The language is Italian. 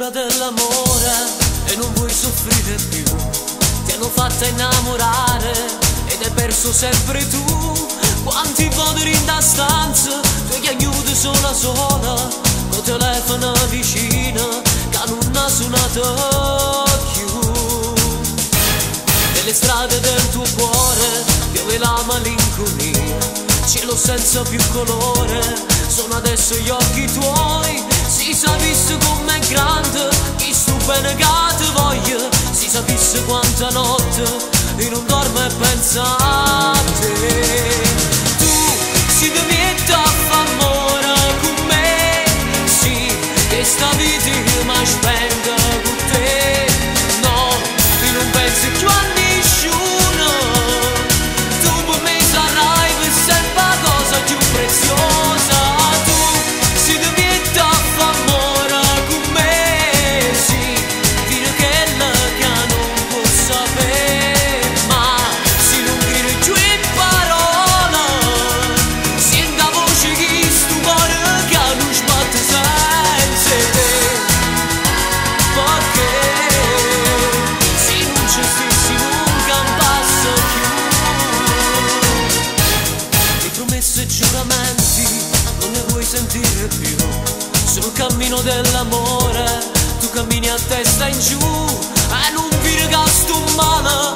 paura dell'amore e non vuoi soffrire più. Ti hanno fatta innamorare ed hai perso sempre tu. Quanti poveri in da stanza, tu che aiuti sola sola, con telefono vicino, che non ha suonato più. Nelle strade del tuo cuore piove la malinconia, cielo senza più colore, sono adesso gli occhi tuoi. Si sapesse com'è grande, chi stupa negato voglia, si sapesse quanta notte io non dormo e penso a te. Tu si devi a fare amore con me, sì, che sta vita mi spenda con te. No, io non penso più a nessuno, tu per me sarai per sempre la cosa più preziosa. Giuramenti non ne vuoi sentire più, sul cammino dell'amore tu cammini a testa in giù e non vi regasto male.